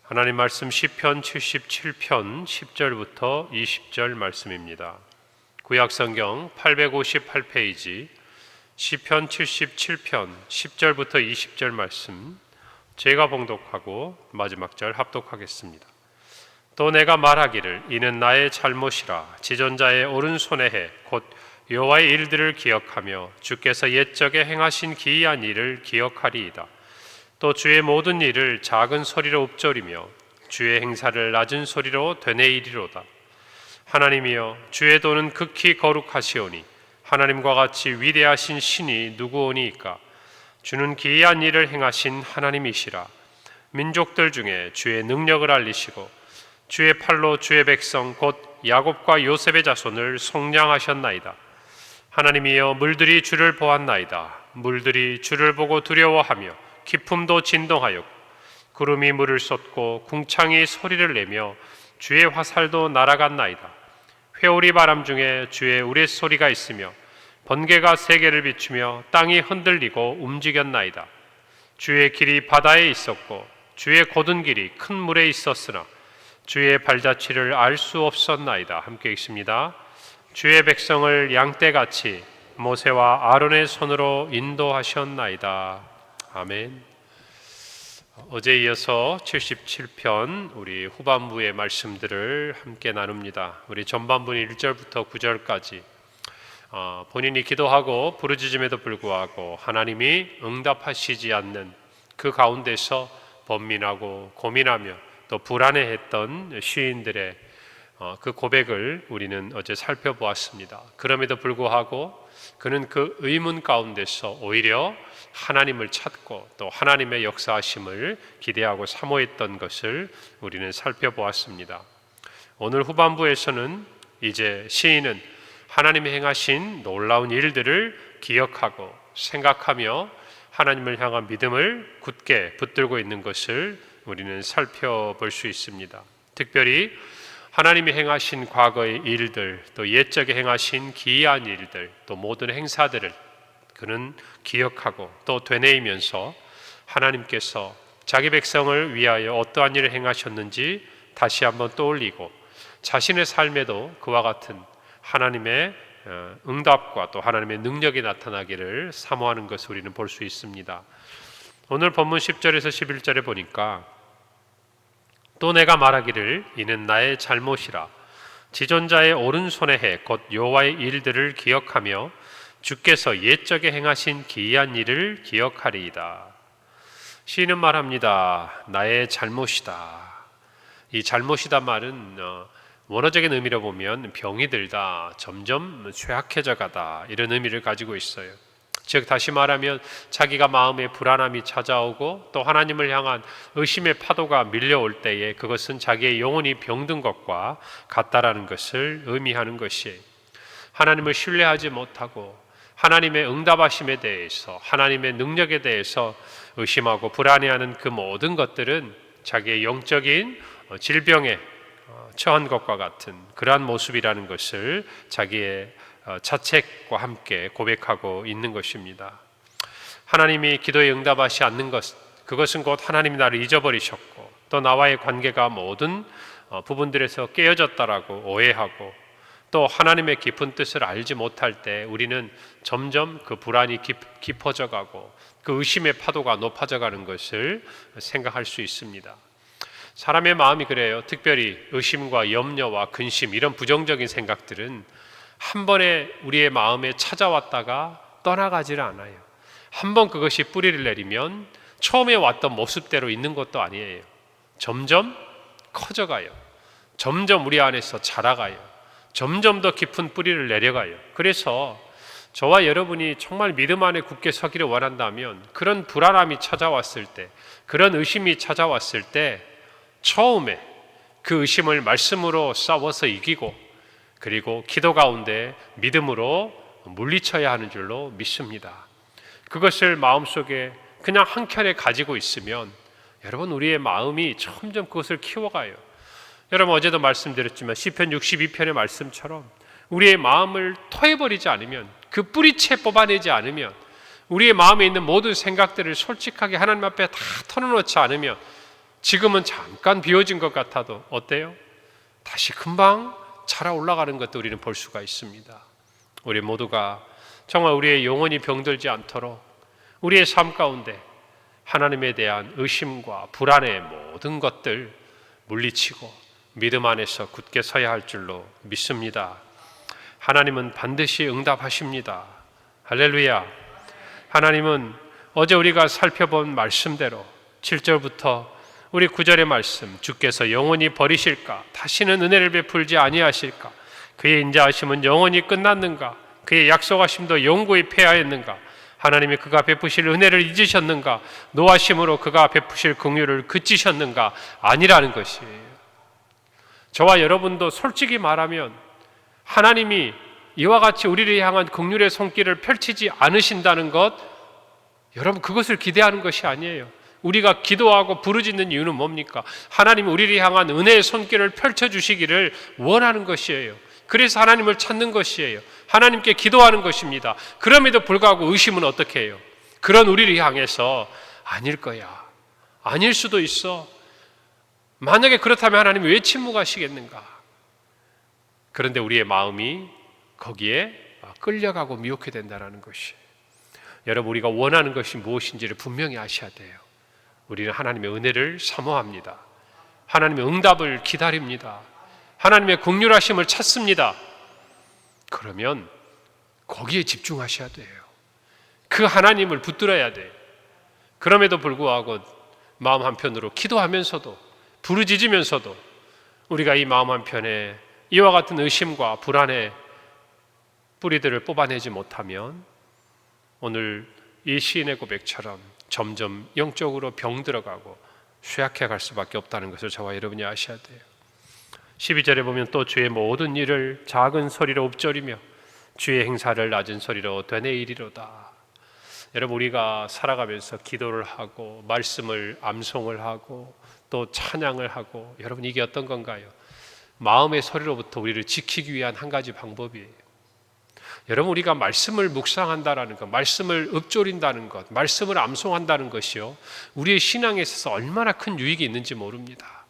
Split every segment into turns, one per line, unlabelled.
하나님 말씀 시편 77편 10절부터 20절 말씀입니다. 구약성경 858페이지 시편 77편 10절부터 20절 말씀 제가 봉독하고 마지막 절 합독하겠습니다. 또 내가 말하기를 이는 나의 잘못이라 지존자의 오른손에 해 곧 여호와의 일들을 기억하며 주께서 옛적에 행하신 기이한 일을 기억하리이다. 또 주의 모든 일을 작은 소리로 읊조리며 주의 행사를 낮은 소리로 되뇌이리로다. 하나님이여 주의 도는 극히 거룩하시오니 하나님과 같이 위대하신 신이 누구오니이까. 주는 기이한 일을 행하신 하나님이시라. 민족들 중에 주의 능력을 알리시고 주의 팔로 주의 백성 곧 야곱과 요셉의 자손을 속량하셨나이다. 하나님이여 물들이 주를 보았나이다. 물들이 주를 보고 두려워하며 기품도 진동하였고 구름이 물을 쏟고 궁창이 소리를 내며 주의 화살도 날아갔나이다. 회오리 바람 중에 주의 우레소리가 있으며 번개가 세계를 비추며 땅이 흔들리고 움직였나이다. 주의 길이 바다에 있었고 주의 곧은 길이 큰 물에 있었으나 주의 발자취를 알 수 없었나이다. 함께 읽습니다. 주의 백성을 양떼같이 모세와 아론의 손으로 인도하셨나이다. 아멘. 어제에 이어서 77편 우리 후반부의 말씀들을 함께 나눕니다. 우리 전반부는 1절부터 9절까지 본인이 기도하고 부르짖음에도 불구하고 하나님이 응답하시지 않는 그 가운데서 번민하고 고민하며 또 불안해했던 시인들의 그 고백을 우리는 어제 살펴보았습니다. 그럼에도 불구하고 그는 그 의문 가운데서 오히려 하나님을 찾고 또 하나님의 역사하심을 기대하고 사모했던 것을 우리는 살펴보았습니다. 오늘 후반부에서는 이제 시인은 하나님이 행하신 놀라운 일들을 기억하고 생각하며 하나님을 향한 믿음을 굳게 붙들고 있는 것을 우리는 살펴볼 수 있습니다. 특별히 하나님이 행하신 과거의 일들, 또 옛적에 행하신 기이한 일들, 또 모든 행사들을 그는 기억하고 또 되뇌이면서 하나님께서 자기 백성을 위하여 어떠한 일을 행하셨는지 다시 한번 떠올리고 자신의 삶에도 그와 같은 하나님의 응답과 또 하나님의 능력이 나타나기를 사모하는 것을 우리는 볼 수 있습니다. 오늘 본문 10절에서 11절에 보니까 또 내가 말하기를 이는 나의 잘못이라 지존자의 오른손에 해 곧 여호와의 일들을 기억하며 주께서 옛적에 행하신 기이한 일을 기억하리이다. 시인은 말합니다. 나의 잘못이다. 이 잘못이다 말은 원어적인 의미로 보면 병이 들다, 점점 쇠약해져 가다 이런 의미를 가지고 있어요. 즉 다시 말하면 자기가 마음에 불안함이 찾아오고 또 하나님을 향한 의심의 파도가 밀려올 때에 그것은 자기의 영혼이 병든 것과 같다라는 것을 의미하는 것이에요. 하나님을 신뢰하지 못하고 하나님의 응답하심에 대해서 하나님의 능력에 대해서 의심하고 불안해하는 그 모든 것들은 자기의 영적인 질병에 처한 것과 같은 그러한 모습이라는 것을 자기의 자책과 함께 고백하고 있는 것입니다. 하나님이 기도에 응답하지 않는 것, 그것은 곧 하나님이 나를 잊어버리셨고 또 나와의 관계가 모든 부분들에서 깨어졌다라고 오해하고 또 하나님의 깊은 뜻을 알지 못할 때 우리는 점점 그 불안이 깊어져 가고 그 의심의 파도가 높아져 가는 것을 생각할 수 있습니다. 사람의 마음이 그래요. 특별히 의심과 염려와 근심 이런 부정적인 생각들은 한 번에 우리의 마음에 찾아왔다가 떠나가지를 않아요. 한번 그것이 뿌리를 내리면 처음에 왔던 모습대로 있는 것도 아니에요. 점점 커져가요. 점점 우리 안에서 자라가요. 점점 더 깊은 뿌리를 내려가요. 그래서 저와 여러분이 정말 믿음 안에 굳게 서기를 원한다면 그런 불안함이 찾아왔을 때, 그런 의심이 찾아왔을 때 처음에 그 의심을 말씀으로 싸워서 이기고 그리고 기도 가운데 믿음으로 물리쳐야 하는 줄로 믿습니다. 그것을 마음속에 그냥 한 켠에 가지고 있으면 여러분 우리의 마음이 점점 그것을 키워가요. 여러분 어제도 말씀드렸지만 시편 62편의 말씀처럼 우리의 마음을 토해버리지 않으면 그 뿌리채 뽑아내지 않으면 우리의 마음에 있는 모든 생각들을 솔직하게 하나님 앞에 다 털어놓지 않으면 지금은 잠깐 비워진 것 같아도 어때요? 다시 금방 자라 올라가는 것도 우리는 볼 수가 있습니다. 우리 모두가 정말 우리의 영혼이 병들지 않도록 우리의 삶 가운데 하나님에 대한 의심과 불안의 모든 것들 물리치고 믿음 안에서 굳게 서야 할 줄로 믿습니다. 하나님은 반드시 응답하십니다. 할렐루야. 하나님은 어제 우리가 살펴본 말씀대로 7절부터 우리 9절의 말씀, 주께서 영원히 버리실까? 다시는 은혜를 베풀지 아니하실까? 그의 인자하심은 영원히 끝났는가? 그의 약속하심도 영구히 폐하였는가? 하나님이 그가 베푸실 은혜를 잊으셨는가? 노하심으로 그가 베푸실 긍휼을 그치셨는가? 아니라는 것이에요. 저와 여러분도 솔직히 말하면 하나님이 이와 같이 우리를 향한 긍휼의 손길을 펼치지 않으신다는 것, 여러분 그것을 기대하는 것이 아니에요. 우리가 기도하고 부르짖는 이유는 뭡니까? 하나님이 우리를 향한 은혜의 손길을 펼쳐주시기를 원하는 것이에요. 그래서 하나님을 찾는 것이에요. 하나님께 기도하는 것입니다. 그럼에도 불구하고 의심은 어떻게 해요? 그런 우리를 향해서 아닐 거야, 아닐 수도 있어, 만약에 그렇다면 하나님이 왜 침묵하시겠는가? 그런데 우리의 마음이 거기에 끌려가고 미혹게 된다는 것이, 여러분 우리가 원하는 것이 무엇인지를 분명히 아셔야 돼요. 우리는 하나님의 은혜를 사모합니다. 하나님의 응답을 기다립니다. 하나님의 긍휼하심을 찾습니다. 그러면 거기에 집중하셔야 돼요. 그 하나님을 붙들어야 돼요. 그럼에도 불구하고 마음 한편으로 기도하면서도 부르짖으면서도 우리가 이 마음 한편에 이와 같은 의심과 불안의 뿌리들을 뽑아내지 못하면 오늘 이 시인의 고백처럼 점점 영적으로 병들어가고 쇠약해 갈 수밖에 없다는 것을 저와 여러분이 아셔야 돼요. 12절에 보면 또 주의 모든 일을 작은 소리로 읊조리며 주의 행사를 낮은 소리로 되뇌이리로다. 여러분 우리가 살아가면서 기도를 하고 말씀을 암송을 하고 또 찬양을 하고, 여러분 이게 어떤 건가요? 마음의 소리로부터 우리를 지키기 위한 한 가지 방법이에요. 여러분 우리가 말씀을 묵상한다라는 것, 말씀을 읊조린다는 것, 말씀을 암송한다는 것이요, 우리의 신앙에 있어서 얼마나 큰 유익이 있는지 모릅니다.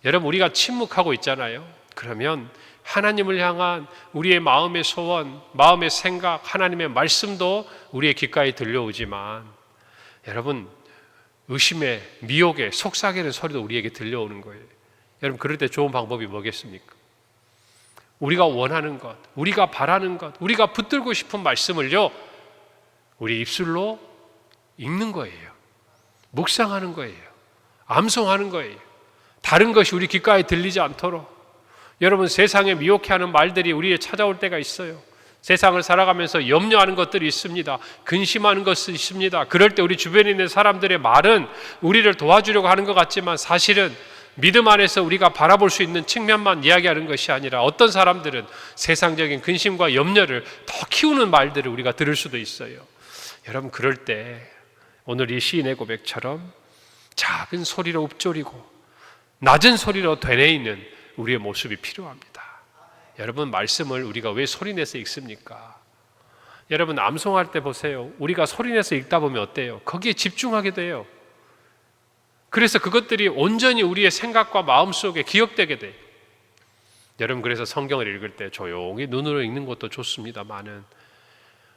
여러분 우리가 침묵하고 있잖아요. 그러면 하나님을 향한 우리의 마음의 소원, 마음의 생각, 하나님의 말씀도 우리의 귓가에 들려오지만 여러분 의심의, 미혹의, 속삭이는 소리도 우리에게 들려오는 거예요. 여러분 그럴 때 좋은 방법이 뭐겠습니까? 우리가 원하는 것, 우리가 바라는 것, 우리가 붙들고 싶은 말씀을요 우리 입술로 읽는 거예요. 묵상하는 거예요. 암송하는 거예요. 다른 것이 우리 귓가에 들리지 않도록. 여러분 세상에 미혹해하는 말들이 우리에 찾아올 때가 있어요. 세상을 살아가면서 염려하는 것들이 있습니다. 근심하는 것이 있습니다. 그럴 때 우리 주변에 있는 사람들의 말은 우리를 도와주려고 하는 것 같지만 사실은 믿음 안에서 우리가 바라볼 수 있는 측면만 이야기하는 것이 아니라 어떤 사람들은 세상적인 근심과 염려를 더 키우는 말들을 우리가 들을 수도 있어요. 여러분 그럴 때 오늘 이 시인의 고백처럼 작은 소리로 읊조리고 낮은 소리로 되뇌이는 우리의 모습이 필요합니다. 여러분 말씀을 우리가 왜 소리내서 읽습니까? 여러분 암송할 때 보세요. 우리가 소리내서 읽다 보면 어때요? 거기에 집중하게 돼요. 그래서 그것들이 온전히 우리의 생각과 마음속에 기억되게 돼요. 여러분 그래서 성경을 읽을 때 조용히 눈으로 읽는 것도 좋습니다만은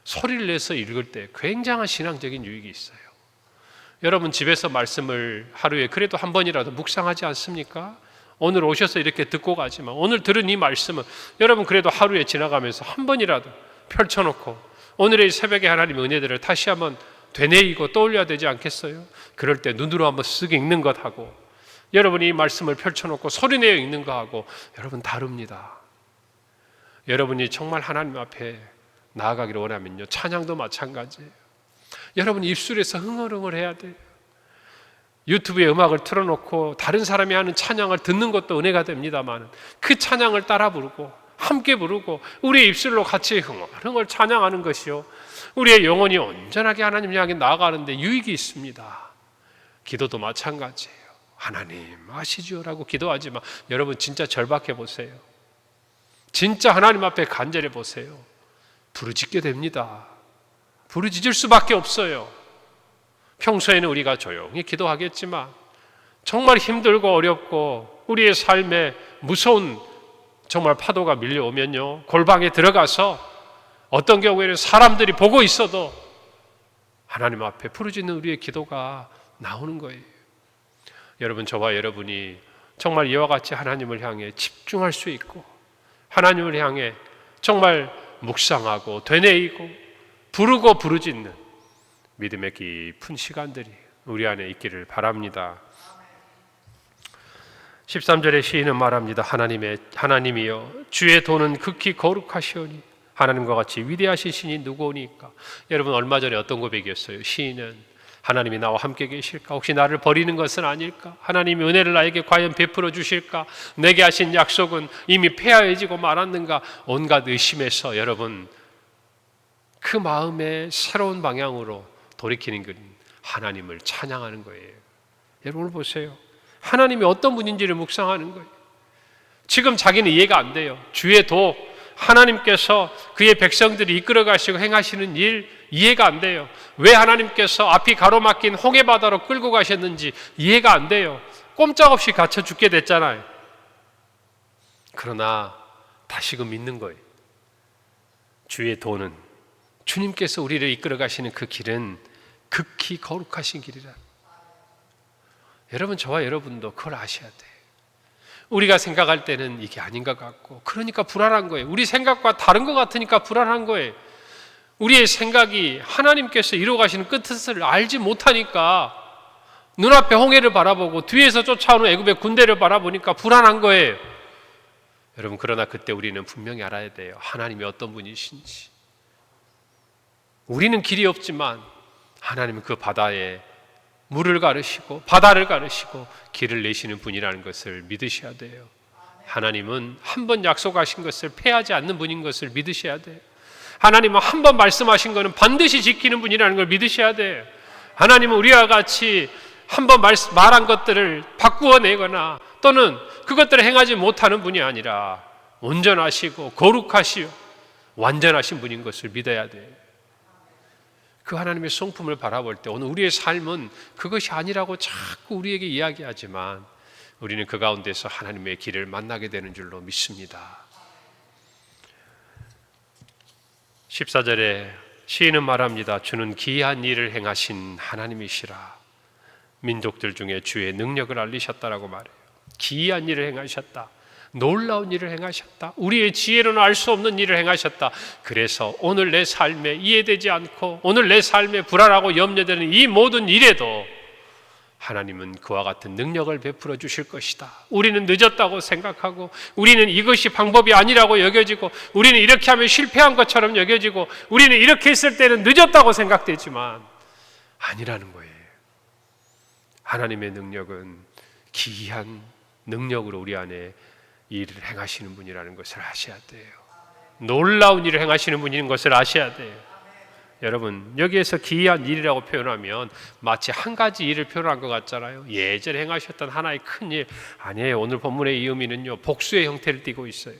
소리를 내서 읽을 때 굉장한 신앙적인 유익이 있어요. 여러분 집에서 말씀을 하루에 그래도 한 번이라도 묵상하지 않습니까? 오늘 오셔서 이렇게 듣고 가지만 오늘 들은 이 말씀은 여러분 그래도 하루에 지나가면서 한 번이라도 펼쳐놓고 오늘의 새벽에 하나님의 은혜들을 다시 한번 되뇌이고 떠올려야 되지 않겠어요? 그럴 때 눈으로 한번 쓱 읽는 것하고 여러분이 이 말씀을 펼쳐놓고 소리내어 읽는 것하고 여러분 다릅니다. 여러분이 정말 하나님 앞에 나아가기를 원하면요 찬양도 마찬가지예요. 여러분 입술에서 흥얼흥얼 해야 돼요. 유튜브에 음악을 틀어놓고 다른 사람이 하는 찬양을 듣는 것도 은혜가 됩니다만 그 찬양을 따라 부르고 함께 부르고 우리의 입술로 같이 흥얼흥얼 찬양하는 것이요 우리의 영혼이 온전하게 하나님 향해 나아가는데 유익이 있습니다. 기도도 마찬가지예요. 하나님 아시지요라고 기도하지만 여러분 진짜 절박해 보세요. 진짜 하나님 앞에 간절해 보세요. 부르짖게 됩니다. 부르짖을 수밖에 없어요. 평소에는 우리가 조용히 기도하겠지만 정말 힘들고 어렵고 우리의 삶에 무서운 정말 파도가 밀려오면요, 골방에 들어가서 어떤 경우에는 사람들이 보고 있어도 하나님 앞에 부르짖는 우리의 기도가 나오는 거예요. 여러분, 저와 여러분이 정말 이와 같이 하나님을 향해 집중할 수 있고 하나님을 향해 정말 묵상하고 되뇌이고 부르고 부르짖는 믿음의 깊은 시간들이 우리 안에 있기를 바랍니다. 13절에 시인은 말합니다. 하나님이여 주의 도는 극히 거룩하시오니 하나님과 같이 위대하신 신이 누구오니까. 여러분, 얼마 전에 어떤 고백이었어요? 시인은 하나님이 나와 함께 계실까? 혹시 나를 버리는 것은 아닐까? 하나님이 은혜를 나에게 과연 베풀어 주실까? 내게 하신 약속은 이미 폐하해지고 말았는가? 온갖 의심에서 여러분 그 마음의 새로운 방향으로 돌이키는 건 하나님을 찬양하는 거예요. 여러분, 오늘 보세요. 하나님이 어떤 분인지를 묵상하는 거예요. 지금 자기는 이해가 안 돼요. 주의 도, 하나님께서 그의 백성들이 이끌어 가시고 행하시는 일 이해가 안 돼요. 왜 하나님께서 앞이 가로막힌 홍해바다로 끌고 가셨는지 이해가 안 돼요. 꼼짝없이 갇혀 죽게 됐잖아요. 그러나 다시금 믿는 거예요. 주의 도는, 주님께서 우리를 이끌어 가시는 그 길은 극히 거룩하신 길이라. 여러분, 저와 여러분도 그걸 아셔야 돼요. 우리가 생각할 때는 이게 아닌 것 같고, 그러니까 불안한 거예요. 우리 생각과 다른 것 같으니까 불안한 거예요. 우리의 생각이 하나님께서 이루어 가시는 끝을 알지 못하니까, 눈앞에 홍해를 바라보고 뒤에서 쫓아오는 애굽의 군대를 바라보니까 불안한 거예요. 여러분, 그러나 그때 우리는 분명히 알아야 돼요. 하나님이 어떤 분이신지. 우리는 길이 없지만 하나님은 그 바다에 물을 가르시고 바다를 가르시고 길을 내시는 분이라는 것을 믿으셔야 돼요. 하나님은 한 번 약속하신 것을 폐하지 않는 분인 것을 믿으셔야 돼요. 하나님은 한 번 말씀하신 것은 반드시 지키는 분이라는 걸 믿으셔야 돼요. 하나님은 우리와 같이 한 번 말한 것들을 바꾸어내거나 또는 그것들을 행하지 못하는 분이 아니라 온전하시고 거룩하시고 완전하신 분인 것을 믿어야 돼요. 그 하나님의 성품을 바라볼 때 오늘 우리의 삶은 그것이 아니라고 자꾸 우리에게 이야기하지만 우리는 그 가운데서 하나님의 길을 만나게 되는 줄로 믿습니다. 14절에 시인은 말합니다. 주는 기이한 일을 행하신 하나님이시라. 민족들 중에 주의 능력을 알리셨다라고 말해요. 기이한 일을 행하셨다. 놀라운 일을 행하셨다. 우리의 지혜로는 알 수 없는 일을 행하셨다. 그래서 오늘 내 삶에 이해되지 않고 오늘 내 삶에 불안하고 염려되는 이 모든 일에도 하나님은 그와 같은 능력을 베풀어 주실 것이다. 우리는 늦었다고 생각하고 우리는 이것이 방법이 아니라고 여겨지고 우리는 이렇게 하면 실패한 것처럼 여겨지고 우리는 이렇게 했을 때는 늦었다고 생각되지만 아니라는 거예요. 하나님의 능력은 기이한 능력으로 우리 안에 일을 행하시는 분이라는 것을 아셔야 돼요. 놀라운 일을 행하시는 분인 것을 아셔야 돼요. 여러분, 여기에서 기이한 일이라고 표현하면 마치 한 가지 일을 표현한 것 같잖아요. 예전에 행하셨던 하나의 큰 일. 아니에요. 오늘 본문의 이 의미는요, 복수의 형태를 띠고 있어요.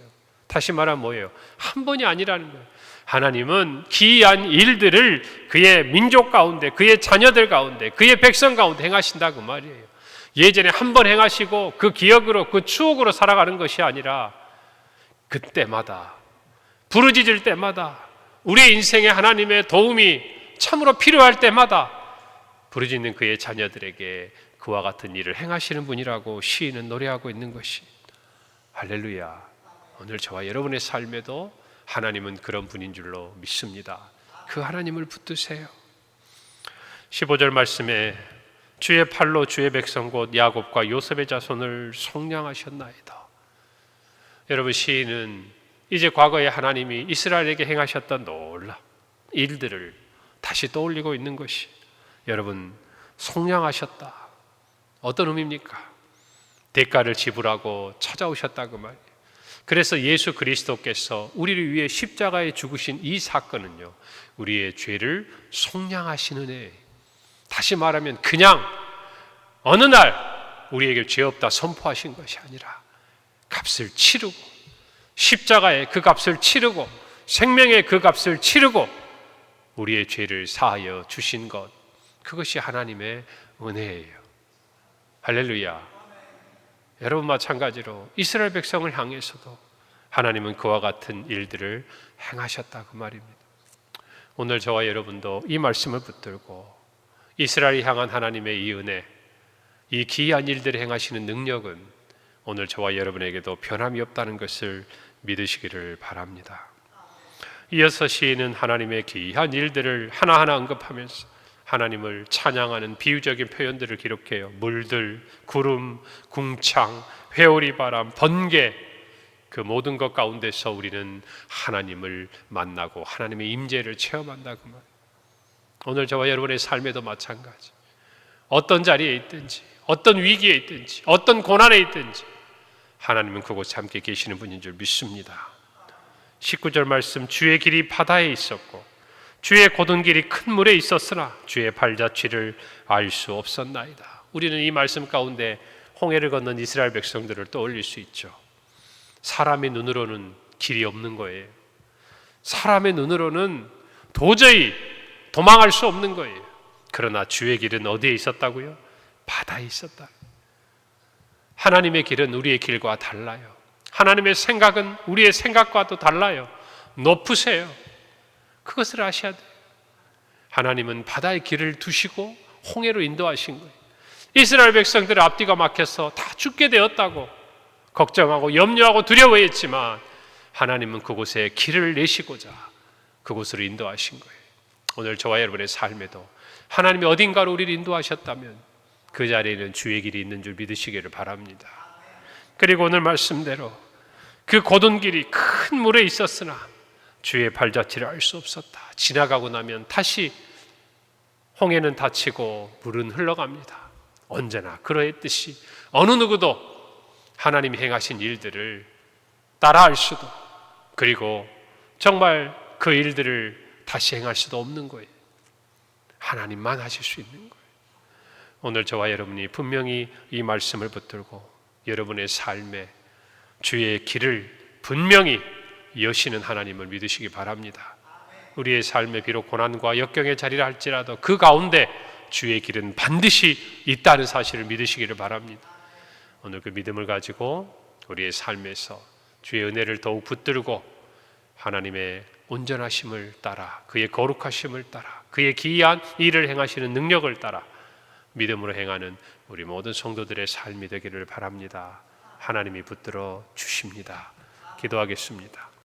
다시 말하면 뭐예요? 한 번이 아니라는 거예요. 하나님은 기이한 일들을 그의 민족 가운데, 그의 자녀들 가운데, 그의 백성 가운데 행하신다 그 말이에요. 예전에 한 번 행하시고 그 기억으로, 그 추억으로 살아가는 것이 아니라 그때마다, 부르짖을 때마다, 우리의 인생에 하나님의 도움이 참으로 필요할 때마다 부르짖는 그의 자녀들에게 그와 같은 일을 행하시는 분이라고 시인은 노래하고 있는 것이, 할렐루야. 오늘 저와 여러분의 삶에도 하나님은 그런 분인 줄로 믿습니다. 그 하나님을 붙드세요. 15절 말씀에 주의 팔로 주의 백성 곧 야곱과 요셉의 자손을 속량하셨나이다. 여러분, 시인은 이제 과거에 하나님이 이스라엘에게 행하셨던 놀라운 일들을 다시 떠올리고 있는 것이, 여러분, 속량하셨다. 어떤 의미입니까? 대가를 지불하고 찾아오셨다 그 말이에요. 그래서 예수 그리스도께서 우리를 위해 십자가에 죽으신 이 사건은요, 우리의 죄를 속량하시는 애. 다시 말하면 그냥 어느 날 우리에게 죄 없다 선포하신 것이 아니라 값을 치르고, 십자가에 그 값을 치르고, 생명의 그 값을 치르고 우리의 죄를 사하여 주신 것, 그것이 하나님의 은혜예요. 할렐루야. 여러분 마찬가지로 이스라엘 백성을 향해서도 하나님은 그와 같은 일들을 행하셨다 그 말입니다. 오늘 저와 여러분도 이 말씀을 붙들고 이스라엘을 향한 하나님의 이 은혜, 이 기이한 일들을 행하시는 능력은 오늘 저와 여러분에게도 변함이 없다는 것을 믿으시기를 바랍니다. 이어서 시인은 하나님의 기이한 일들을 하나하나 언급하면서 하나님을 찬양하는 비유적인 표현들을 기록해요. 물들, 구름, 궁창, 회오리 바람, 번개, 그 모든 것 가운데서 우리는 하나님을 만나고 하나님의 임재를 체험한다 그 말. 오늘 저와 여러분의 삶에도 마찬가지. 어떤 자리에 있든지, 어떤 위기에 있든지, 어떤 고난에 있든지 하나님은 그곳에 함께 계시는 분인 줄 믿습니다. 19절 말씀, 주의 길이 바다에 있었고 주의 곧은 길이 큰 물에 있었으나 주의 발자취를 알 수 없었나이다. 우리는 이 말씀 가운데 홍해를 건넌 이스라엘 백성들을 떠올릴 수 있죠. 사람의 눈으로는 길이 없는 거예요. 사람의 눈으로는 도저히 도망할 수 없는 거예요. 그러나 주의 길은 어디에 있었다고요? 바다에 있었다. 하나님의 길은 우리의 길과 달라요. 하나님의 생각은 우리의 생각과도 달라요. 높으세요. 그것을 아셔야 돼요. 하나님은 바다의 길을 두시고 홍해로 인도하신 거예요. 이스라엘 백성들의 앞뒤가 막혀서 다 죽게 되었다고 걱정하고 염려하고 두려워했지만 하나님은 그곳에 길을 내시고자 그곳으로 인도하신 거예요. 오늘 저와 여러분의 삶에도 하나님이 어딘가로 우리를 인도하셨다면 그 자리에는 주의 길이 있는 줄 믿으시기를 바랍니다. 그리고 오늘 말씀대로 그 곧은 길이 큰 물에 있었으나 주의 발자취를 알 수 없었다. 지나가고 나면 다시 홍해는 닫히고 물은 흘러갑니다. 언제나 그러했듯이 어느 누구도 하나님이 행하신 일들을 따라할 수도, 그리고 정말 그 일들을 다시 행할 수도 없는 거예요. 하나님만 하실 수 있는 거예요. 오늘 저와 여러분이 분명히 이 말씀을 붙들고 여러분의 삶에 주의 길을 분명히 여시는 하나님을 믿으시기 바랍니다. 우리의 삶에 비록 고난과 역경의 자리라 할지라도 그 가운데 주의 길은 반드시 있다는 사실을 믿으시기를 바랍니다. 오늘 그 믿음을 가지고 우리의 삶에서 주의 은혜를 더욱 붙들고 하나님의 온전하심을 따라, 그의 거룩하심을 따라, 그의 기이한 일을 행하시는 능력을 따라 믿음으로 행하는 우리 모든 성도들의 삶이 되기를 바랍니다. 하나님이 붙들어 주십니다. 기도하겠습니다.